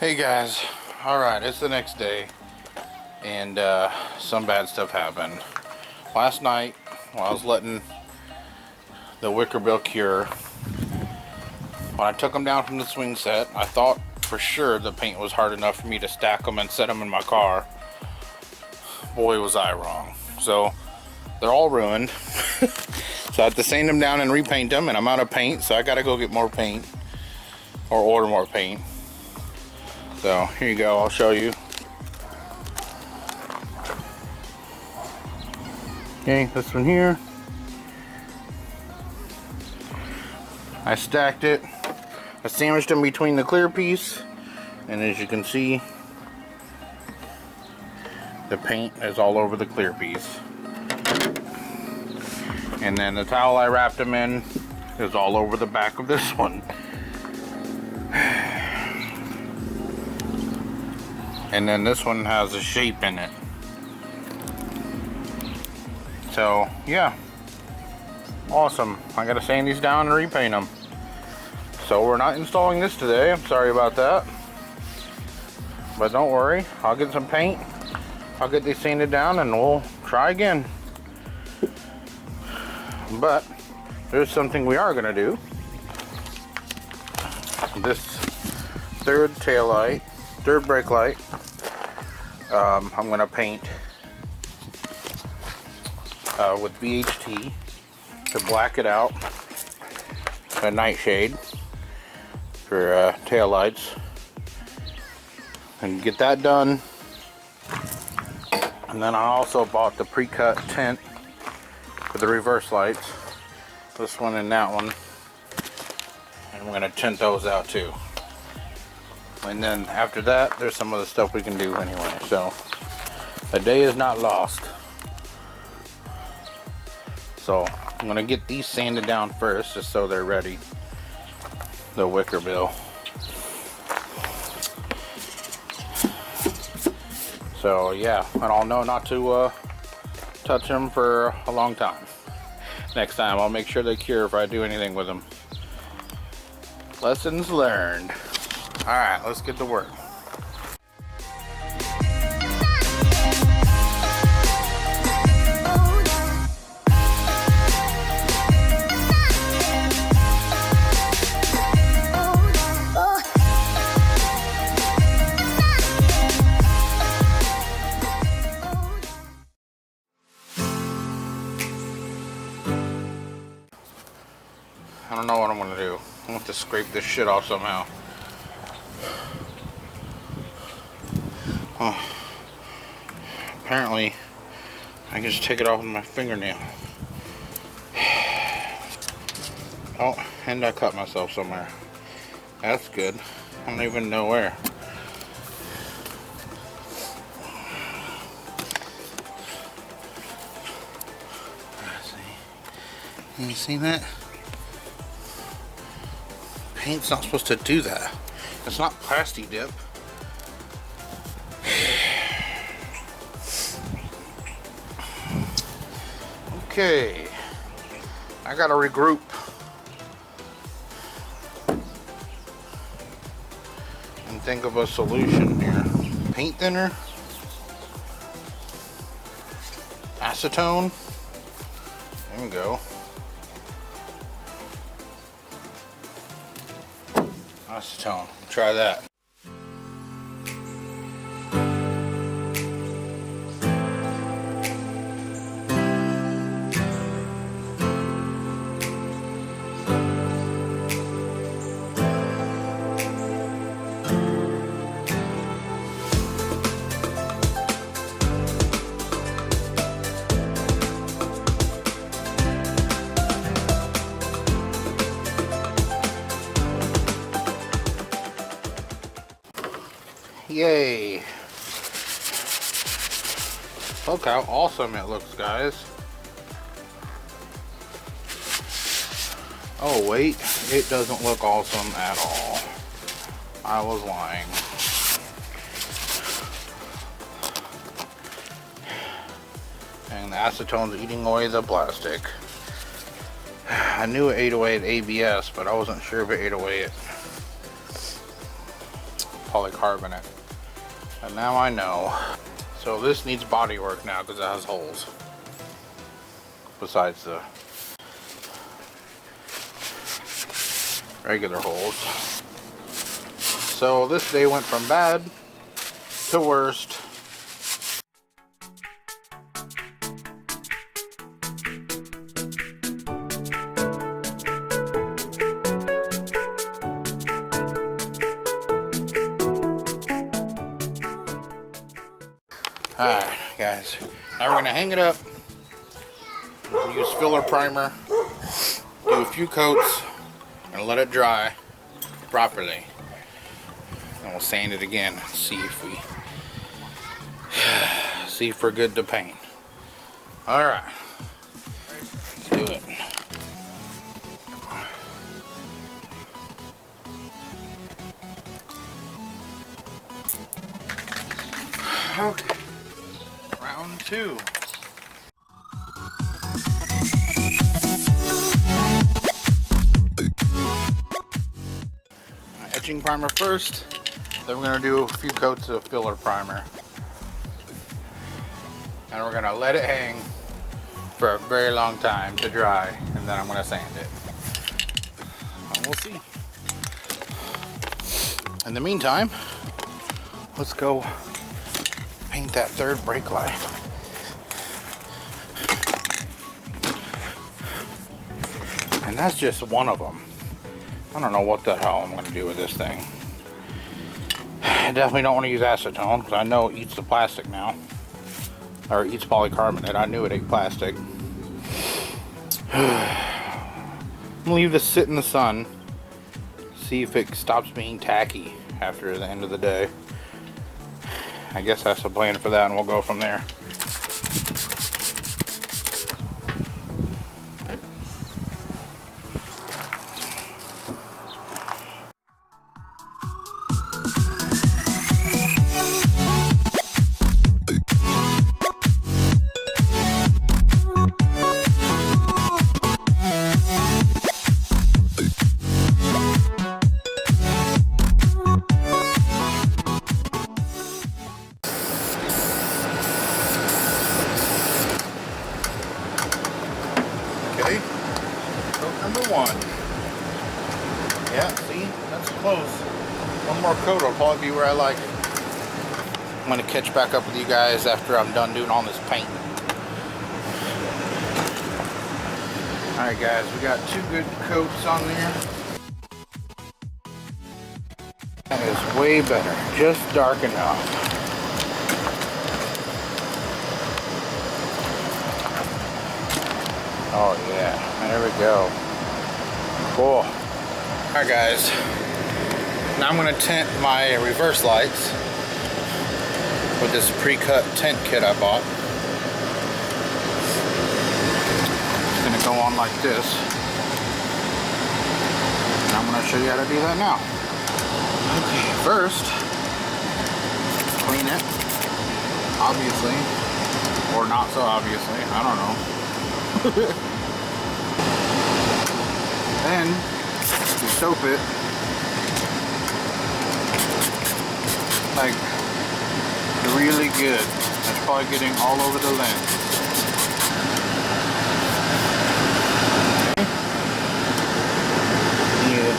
Hey guys, alright, it's the next day and some bad stuff happened. Last night, while I was letting the wickerbill cure, when I took them down from the swing set, I thought for sure the paint was hard enough for me to stack them and set them in my car. Boy, was I wrong. So, they're all ruined. So I have to sand them down and repaint them, and I'm out of paint, so I gotta go get more paint or order more paint. So here you go, I'll show you. Okay, this one here. I stacked it. I sandwiched them between the clear piece, and as you can see, the paint is all over the clear piece. And then the towel I wrapped them in is all over the back of this one. And then this one has a shape in it. So yeah, awesome. I gotta sand these down and repaint them. So we're not installing this today, I'm sorry about that. But don't worry, I'll get some paint, I'll get these sanded down, and we'll try again. But there's something we are gonna do. This third brake light, I'm gonna paint with BHT to black it out, a nightshade for tail lights, and get that done. And then I also bought the pre-cut tint for the reverse lights, this one and that one, and we're gonna tint those out too. And then after that, there's some other stuff we can do anyway. So the day is not lost. So I'm gonna get these sanded down first, just so they're ready. The wickerbill. So yeah, and I'll know not to touch them for a long time. Next time, I'll make sure they cure if I do anything with them. Lessons learned. Alright, let's get to work. I don't know what I'm gonna do. I'm gonna have to scrape this shit off somehow. Oh, apparently I can just take it off with my fingernail. Oh, and I cut myself somewhere. That's good. I don't even know where. Can you see that? Paint's not supposed to do that. It's not plasti dip. Okay, I gotta regroup. And think of a solution here. Paint thinner, acetone. There we go. Acetone. Try that. Yay! Look how awesome it looks, guys. Oh wait, it doesn't look awesome at all. I was lying. And the acetone's eating away the plastic. I knew it ate away at ABS, but I wasn't sure if it ate away at polycarbonate. And now I know. So this needs body work now because it has holes. Besides the regular holes. So this day went from bad to worst. Alright guys, now we're going to hang it up, use filler primer, do a few coats, and let it dry properly. And we'll sand it again, see if we're good to paint. Alright, let's do it. Okay. Round 2. Etching primer first, then we're going to do a few coats of filler primer. And we're going to let it hang for a very long time to dry, and then I'm going to sand it. And we'll see. In the meantime, let's go paint that third brake light. And that's just one of them. I don't know what the hell I'm going to do with this thing. I definitely don't want to use acetone because I know it eats the plastic now. Or it eats polycarbonate. I knew it ate plastic. I'm going to leave this sit in the sun. See if it stops being tacky after the end of the day. I guess that's the plan for that, and we'll go from there. Okay, coat number 1. Yeah, see, that's close. One more coat will probably be where I like it. I'm going to catch back up with you guys after I'm done doing all this paint. Alright guys, we got 2 good coats on there. That is way better, just dark enough. Oh yeah, there we go. Cool. Alright guys, now I'm going to tint my reverse lights with this pre-cut tint kit I bought. It's going to go on like this. And I'm going to show you how to do that now. Okay, first, clean it, obviously, or not so obviously, I don't know. Then you soap it like really good. That's probably getting all over the lens. Yeah.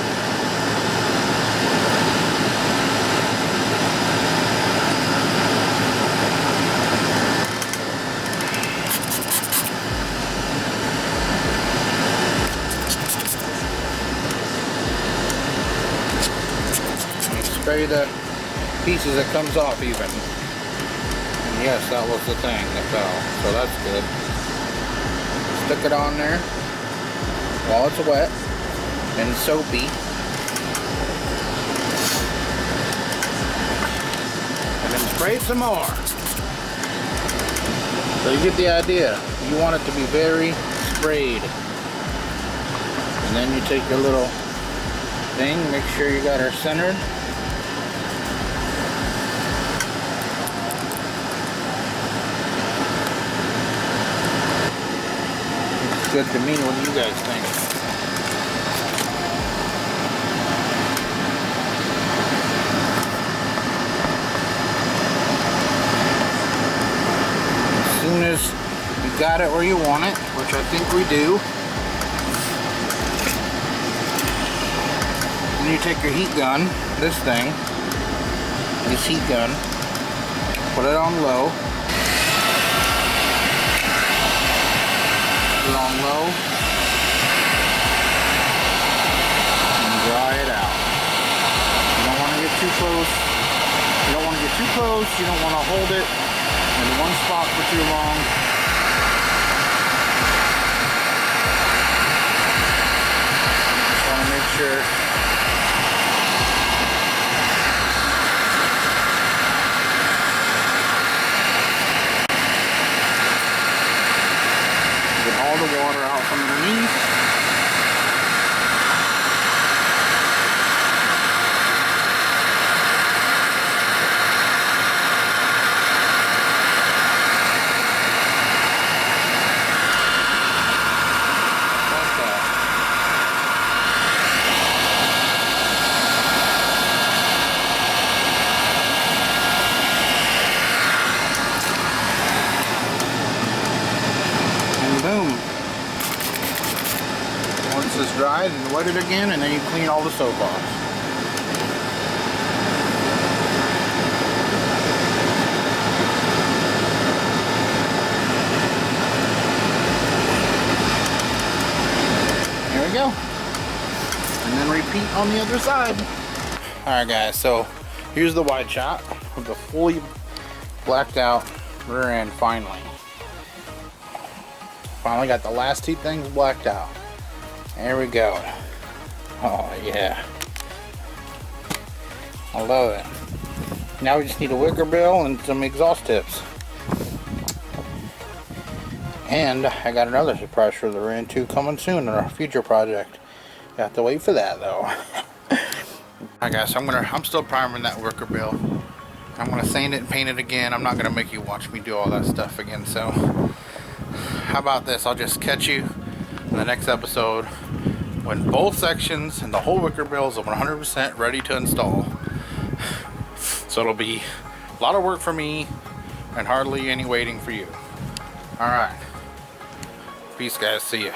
Spray the pieces that comes off even. And yes, that was the thing that fell, so that's good. Stick it on there while it's wet and soapy. And then spray some more. So you get the idea. You want it to be very sprayed. And then you take your little thing, make sure you got her centered. Good to me. What do you guys think? pat it where you want it, which I think we do. Then you take your heat gun, this heat gun, put it on low. Put it on low. And dry it out. You don't want to get too close. You don't want to get too close. You don't want to hold it in one spot for too long. Just want to make sure. Get all the water out from underneath. Boom. Once it's dried, and wet it again, and then you clean all the soap off. There we go. And then repeat on the other side. Alright guys, so here's the wide shot with the fully blacked out rear end finally. Finally got the last two things blacked out. There we go. Oh yeah. I love it. Now we just need a wickerbill and some exhaust tips. And I got another surprise for the rear end too coming soon in our future project. You have to wait for that though. Alright guys, so I'm still priming that wickerbill. I'm gonna sand it and paint it again. I'm not gonna make you watch me do all that stuff again, so how about this? I'll just catch you in the next episode when both sections and the whole wickerbill is 100% ready to install. So it'll be a lot of work for me and hardly any waiting for you. Alright. Peace guys. See ya.